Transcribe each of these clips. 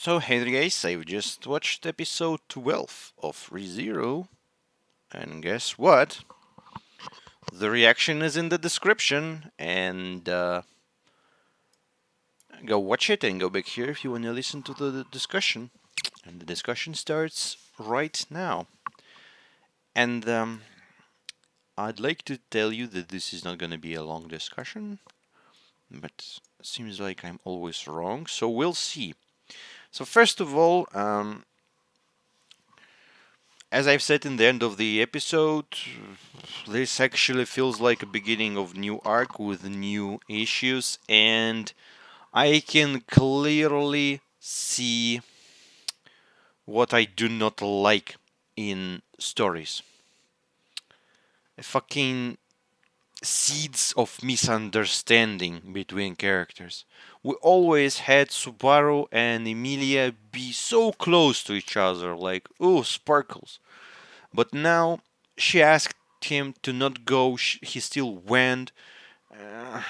So, hey there guys, I've just watched episode 12 of ReZero, and guess what? The reaction is in the description, and go watch it and go back here if you want to listen to the discussion. And the discussion starts right now. And I'd like to tell you that this is not going to be a long discussion, but it seems like I'm always wrong, so we'll see. So, first of all, as I've said in the end of the episode, this actually feels like a beginning of new arc with new issues, and I can clearly see what I do not like in stories. Fucking seeds of misunderstanding between characters. We always had Subaru and Emilia be so close to each other, like, oh, sparkles. But now she asked him to not go, he still went. Uh,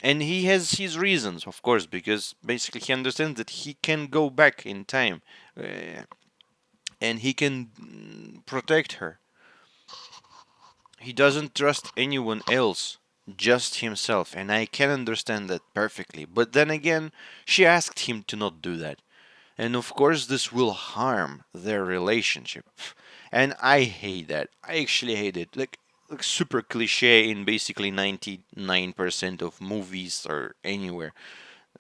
and he has his reasons, of course, because basically he understands that he can go back in time and he can protect her. He doesn't trust anyone else, just himself, and I can understand that perfectly. But then again, she asked him to not do that. And of course, this will harm their relationship. And I hate that. I actually hate it. Like super cliche in basically 99% of movies or anywhere.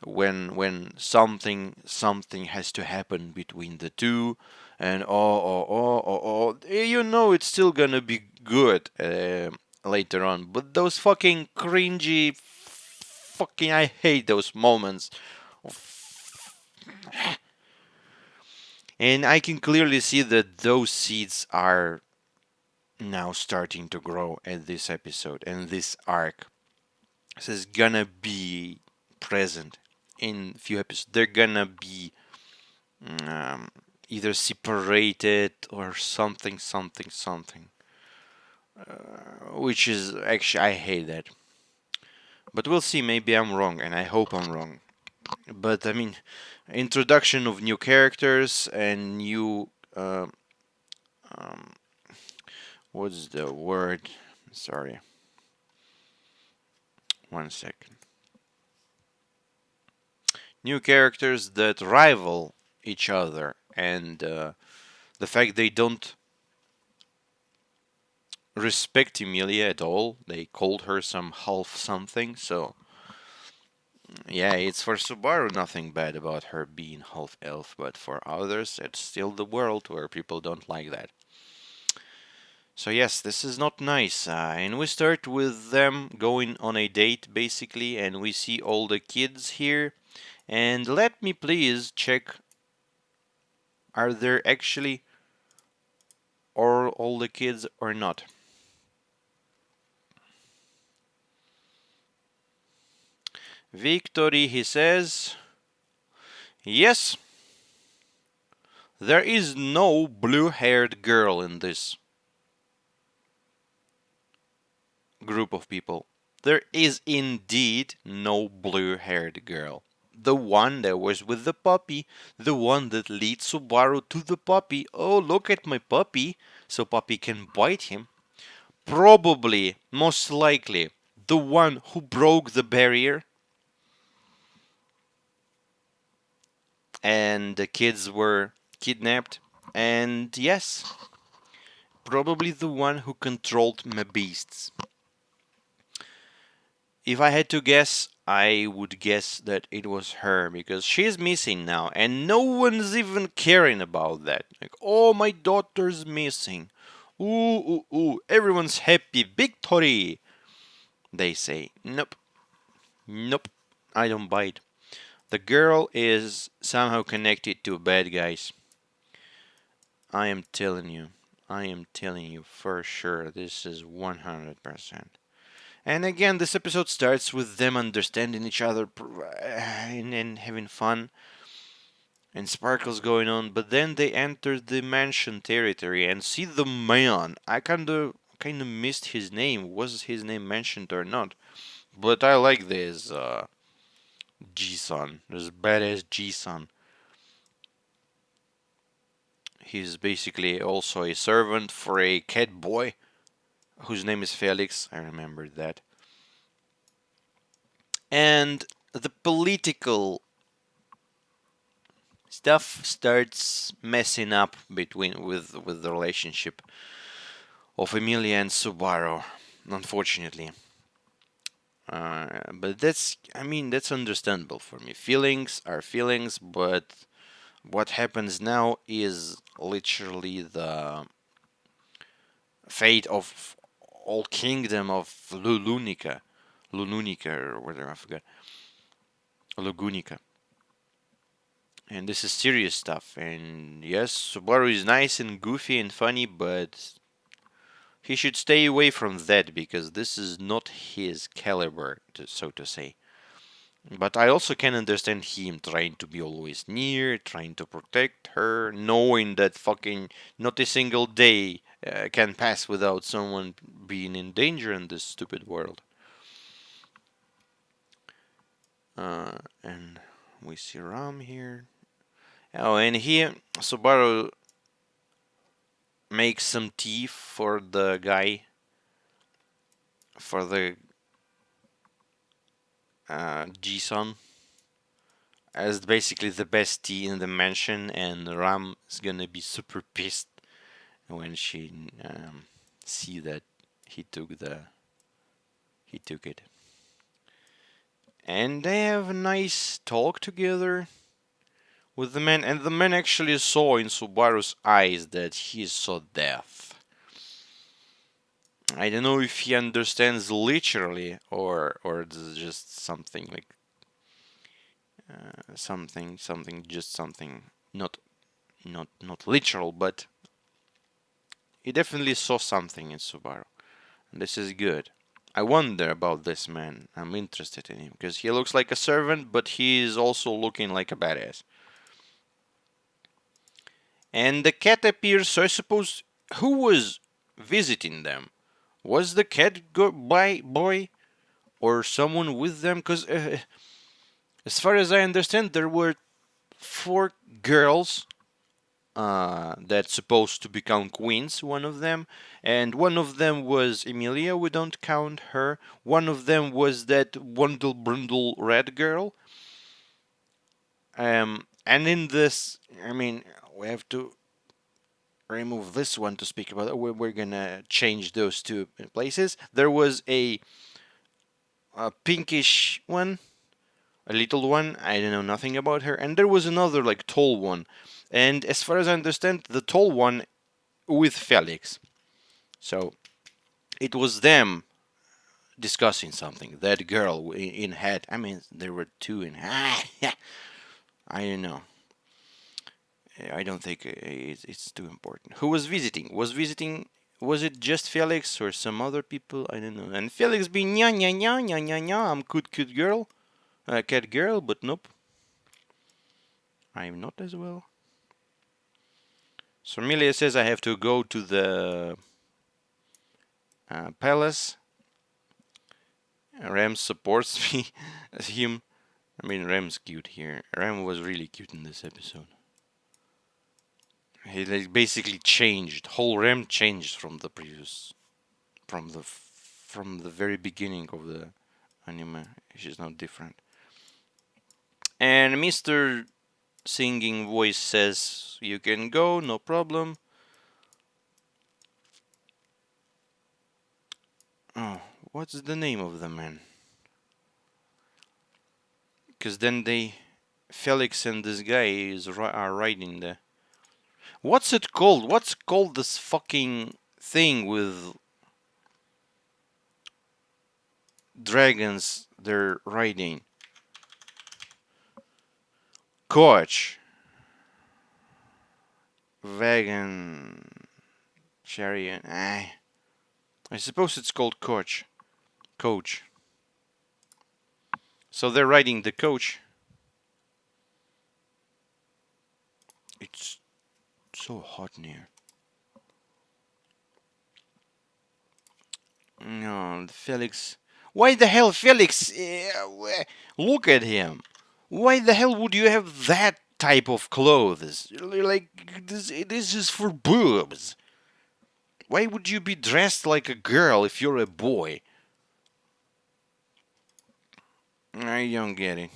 When something has to happen between the two, and you know it's still gonna be good later on. But those fucking cringy, fucking I hate those moments. And I can clearly see that those seeds are now starting to grow at this episode and this arc. This is gonna be present in few episodes. They're gonna be um, either separated or something. Which is actually, I hate that. But we'll see. Maybe I'm wrong, and I hope I'm wrong. But I mean, introduction of new characters and new um, what's the word? Sorry, one second. New characters that rival each other, and the fact they don't respect Emilia at all. They called her some half something, so yeah, it's for Subaru nothing bad about her being half elf, but for others, it's still the world where people don't like that. So yes, this is not nice. And we start with them going on a date, basically, and we see all the kids here. And let me please check, are there actually all the kids or not? Victory, he says, yes, there is no blue-haired girl in this group of people. There is indeed no blue-haired girl. The one that was with the puppy, the one that leads Subaru to the puppy. Oh, look at my puppy, so puppy can bite him. Probably, most likely, the one who broke the barrier and the kids were kidnapped. And yes, probably the one who controlled my beasts. If I had to guess, I would guess that it was her because she's missing now and no one's even caring about that. Like, oh, my daughter's missing. Ooh, everyone's happy. Victory! They say. Nope, I don't bite. The girl is somehow connected to bad guys. I am telling you for sure. This is 100%. And again, this episode starts with them understanding each other and having fun and sparkles going on, but then they enter the mansion territory and see the man. I kinda missed his name. Was his name mentioned or not? But I like this G-Son. This badass G-Son. He's basically also a servant for a cat boy whose name is Felix. I remember that. And the political stuff starts messing up between with the relationship of Emilia and Subaru, unfortunately. But that's understandable for me. Feelings are feelings, but what happens now is literally the fate of all kingdom of Lununica or whatever, I forgot, Lugunica. And this is serious stuff. And yes, Subaru is nice and goofy and funny, but he should stay away from that because this is not his caliber, so to say. But I also can understand him trying to be always near, trying to protect her, knowing that fucking not a single day can pass without someone being in danger in this stupid world. And we see Ram here. Oh, and here Subaru makes some tea for the guy, for the G-Son, as basically the best tea in the mansion, and Ram is gonna be super pissed when she see that he took it. And they have a nice talk together with the man, and the man actually saw in Subaru's eyes that he saw death. I don't know if he understands literally or this is just something like something not literal, but he definitely saw something in Subaru, and this is good. I wonder about this man. I'm interested in him because he looks like a servant, but he is also looking like a badass. And the cat appears, so I suppose who was visiting them? Was the cat boy or someone with them? Because as far as I understand, there were 4 girls that's supposed to become queens, one of them. And one of them was Emilia, we don't count her. One of them was that Wundle Brundle red girl. And in this, we have to remove this one to speak about it. We're gonna change those 2 places. There was a pinkish one, a little one. I don't know nothing about her. And there was another like tall one. And as far as I understand, the tall one with Felix. So it was them discussing something. That girl in head. There were 2 in head. I don't know. I don't think it's too important. Who was visiting? Was it just Felix or some other people? I don't know. And Felix being nya nya nya nya nya nya. I'm cute girl, cat girl, but nope. I'm not as well. So Emilia says I have to go to the palace. Ram supports me as him. Ram's cute here. Ram was really cute in this episode. He like basically changed. Whole Ram changed from the previous, from the very beginning of the anime. She's not different. And Mr. Singing voice says, "You can go, no problem." Oh, what's the name of the man? Because then Felix and this guy are riding the. What's it called? What's called this fucking thing with dragons they're riding? Coach. Wagon. Chariot. I suppose it's called coach. Coach. So they're riding the coach. It's so hot in here. No, Felix. Why the hell, Felix? Look at him. Why the hell would you have that type of clothes. Like, this is for boobs. Why would you be dressed like a girl if you're a boy? I don't get it.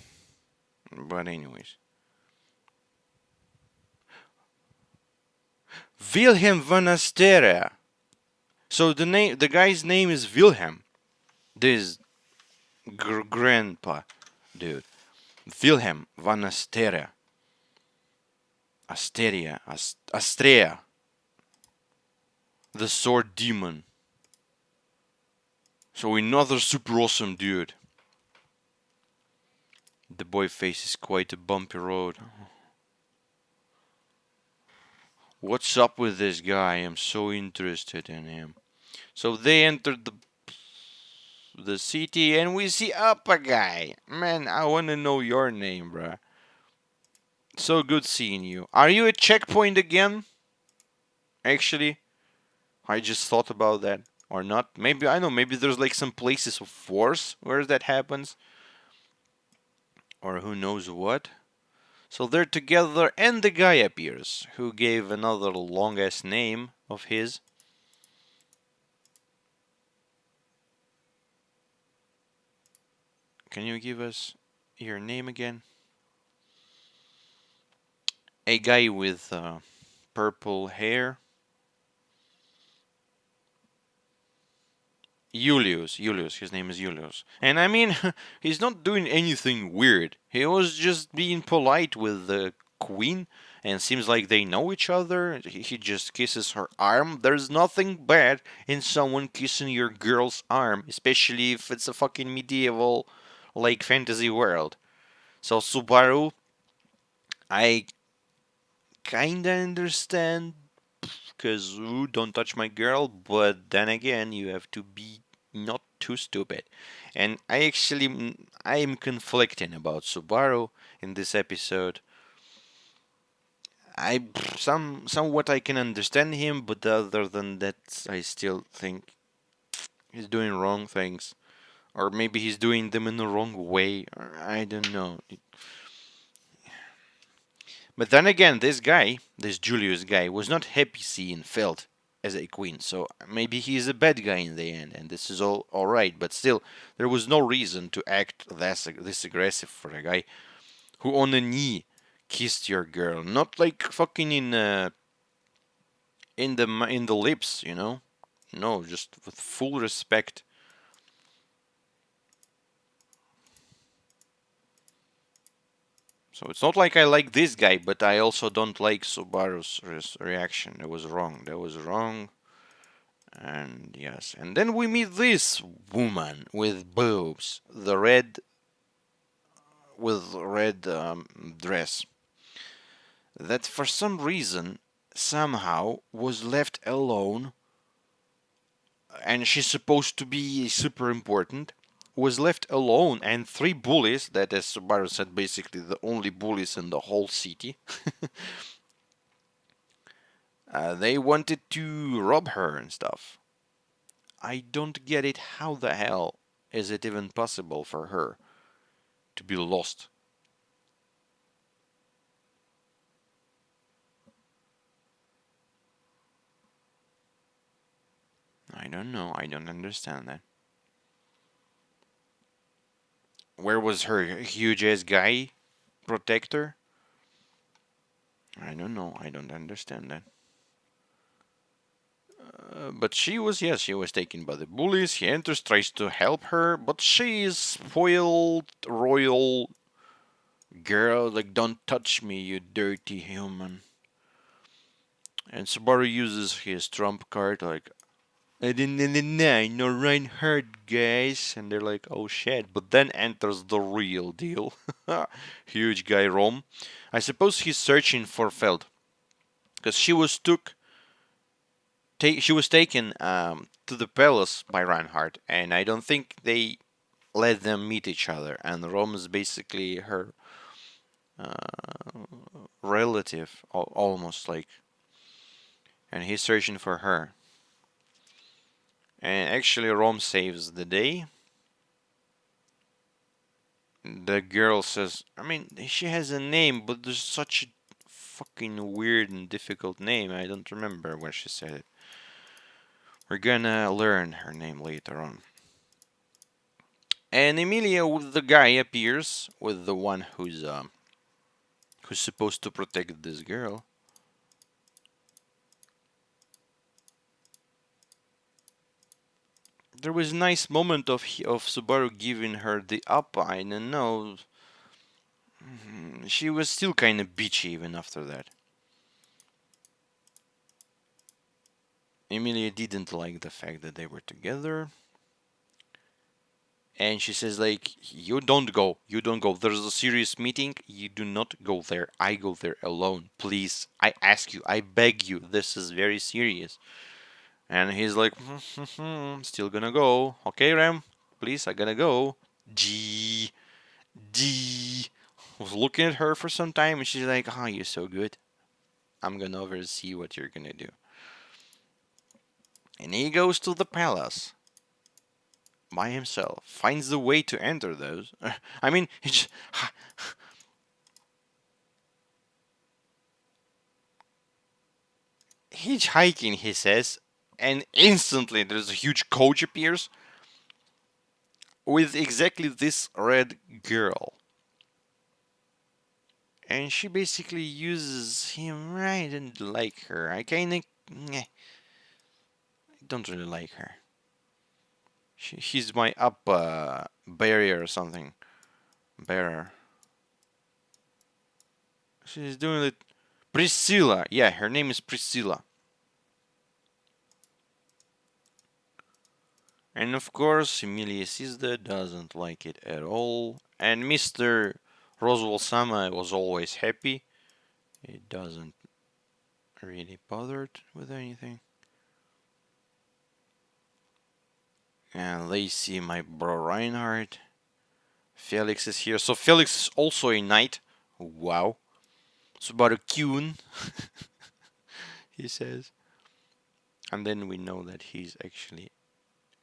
But anyways. Wilhelm van Astera. So the guy's name is Wilhelm. This grandpa dude. Wilhelm van Astera. Astrea. The sword demon. So another super awesome dude. The boy faces quite a bumpy road. What's up with this guy? I'm so interested in him. So they entered the city and we see Uppa guy. Man, I wanna know your name, bruh. So good seeing you. Are you at checkpoint again? Actually, I just thought about that. Or not. Maybe, I know, maybe there's like some places of force where that happens. Or who knows what. So they're together and the guy appears, who gave another long ass name of his. Can you give us your name again? A guy with purple hair. Julius, his name is Julius. And I mean, he's not doing anything weird. He was just being polite with the queen, and seems like they know each other. He just kisses her arm. There's nothing bad in someone kissing your girl's arm, especially if it's a fucking medieval, like, fantasy world. So Subaru, I kinda understand, because don't touch my girl, but then again, you have to be not too stupid. And I am conflicting about Subaru in this episode. Somewhat I can understand him, but other than that, I still think he's doing wrong things, or maybe he's doing them in the wrong way. Or I don't know. But then again, this Julius guy, was not happy seeing Felt as a queen, so maybe he is a bad guy in the end, and this is all right. But still, there was no reason to act this aggressive for a guy who on a knee kissed your girl, not like fucking in the lips, you know. No, just with full respect. So it's not like I like this guy, but I also don't like Subaru's reaction. That was wrong. That was wrong. And yes, and then we meet this woman with boobs, the red with red dress, that for some reason somehow was left alone, and she's supposed to be super important. Was left alone, and three bullies, that, as Subaru said, basically the only bullies in the whole city, they wanted to rob her and stuff. I don't get it. How the hell is it even possible for her to be lost? I don't know. I don't understand that. Where was her huge ass guy protector? I don't know. I don't understand that. But she was, yes, she was taken by the bullies. He enters, tries to help her, but she is spoiled royal girl. Like, don't touch me, you dirty human. And Subaru uses his trump card, like, I didn't no Reinhardt, guys. And they're like, oh shit. But then enters the real deal. Huge guy Rom. I suppose he's searching for Feld. Because she was taken to the palace by Reinhardt. And I don't think they let them meet each other. And Rom is basically her relative, almost like. And he's searching for her. And actually, Rom saves the day. The girl says, I mean, she has a name, but there's such a fucking weird and difficult name. I don't remember when she said it. We're gonna learn her name later on. And Emilia, with the guy, appears with the one who's supposed to protect this girl. There was a nice moment of Subaru giving her the up. I don't know. She was still kind of bitchy even after that. Emilia didn't like the fact that they were together. And she says, like, you don't go. You don't go. There's a serious meeting. You do not go there. I go there alone. Please. I ask you. I beg you. This is very serious. And he's like, still gonna go. Okay, Ram. Please, I gotta go. G. D. Was looking at her for some time and she's like, oh, you're so good. I'm gonna oversee what you're gonna do. And he goes to the palace by himself, finds the way to enter those. I mean, hitchhiking, he says, and instantly there's a huge coach appears with exactly this red girl. And she basically uses him. I didn't like her. I kinda. I don't really like her. She's my up barrier or something. Bearer. She's doing it. Priscilla. Yeah, her name is Priscilla. And of course, Emilia sees that, doesn't like it at all. And Mr. Roswell Sama was always happy. He doesn't really bothered with anything. And they see my bro Reinhardt. Felix is here. So Felix is also a knight. Wow. Subaru Kyun, he says. And then we know that he's actually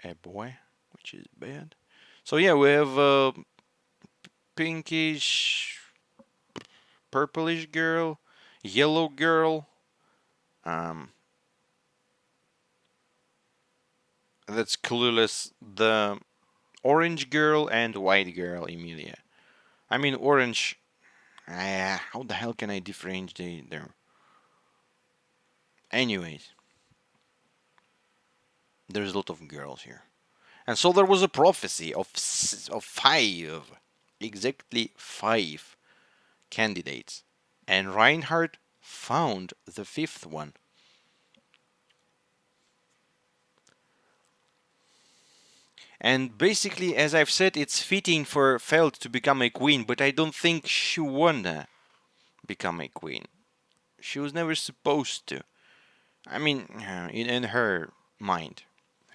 a boy, which is bad. So yeah, we have a pinkish, purplish girl, yellow girl. Um, that's clueless. The orange girl and white girl, Emilia. I mean, orange. How the hell can I differentiate them? Anyways, there's a lot of girls here. And so there was a prophecy of five, exactly five candidates. And Reinhardt found the fifth one. And basically, as I've said, it's fitting for Feld to become a queen, but I don't think she wanna become a queen. She was never supposed to. I mean, in her mind,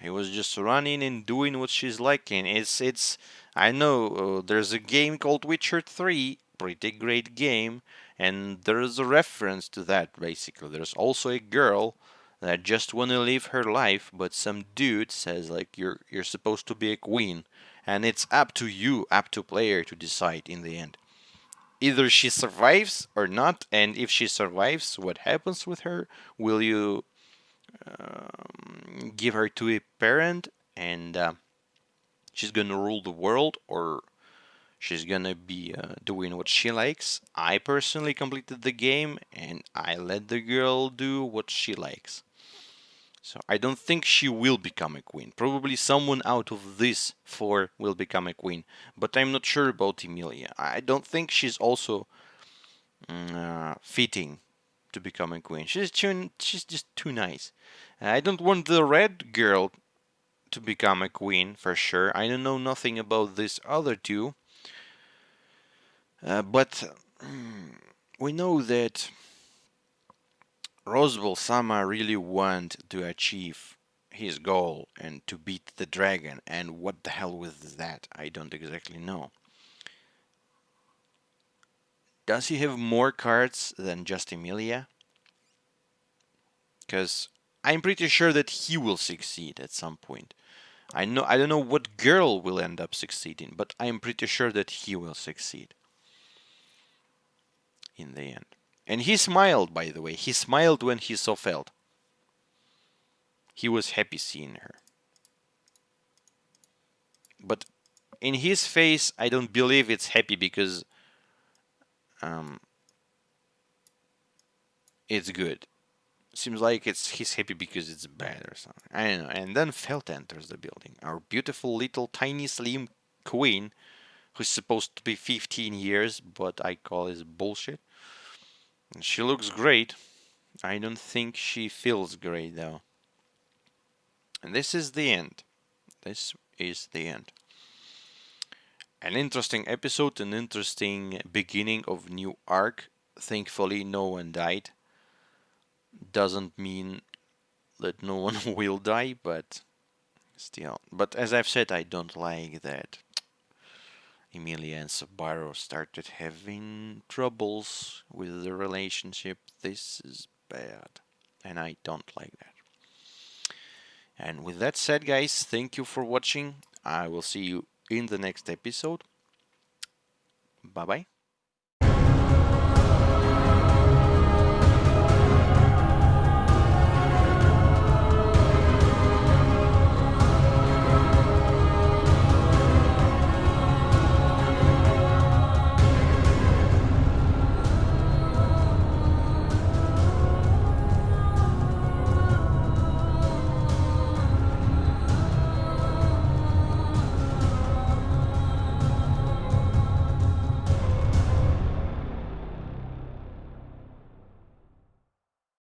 he was just running and doing what she's liking. It's. I know there's a game called Witcher 3, pretty great game, and there's a reference to that. Basically, there's also a girl that just wanna live her life, but some dude says like you're supposed to be a queen, and it's up to you, up to player to decide in the end. Either she survives or not, and if she survives, what happens with her? Will you give her to a parent and she's gonna rule the world, or she's gonna be doing what she likes? I personally completed the game and I let the girl do what she likes. So I don't think she will become a queen. Probably someone out of this four will become a queen, but I'm not sure about Emilia. I don't think she's also fitting to become a queen. She's just too nice. I don't want the red girl to become a queen for sure. I don't know nothing about these other two, but we know that Roswell Sama really want to achieve his goal and to beat the dragon. And what the hell with that? I don't exactly know. Does he have more cards than just Emilia? Because I'm pretty sure that he will succeed at some point. I don't know what girl will end up succeeding, but I am pretty sure that he will succeed in the end. And he smiled, by the way. He smiled when he saw Feld. He was happy seeing her. But in his face, I don't believe it's happy because um, it's good. Seems like he's happy because it's bad or something. I don't know. And then Felt enters the building. Our beautiful little tiny slim queen, who's supposed to be 15 years, but I call this bullshit. And she looks great. I don't think she feels great though. And this is the end. This is the end. An interesting episode, an interesting beginning of new arc. Thankfully, no one died. Doesn't mean that no one will die, but still. But as I've said, I don't like that Emilia and Subaru started having troubles with the relationship. This is bad, and I don't like that. And with that said, guys, thank you for watching. I will see you in the next episode. Bye bye.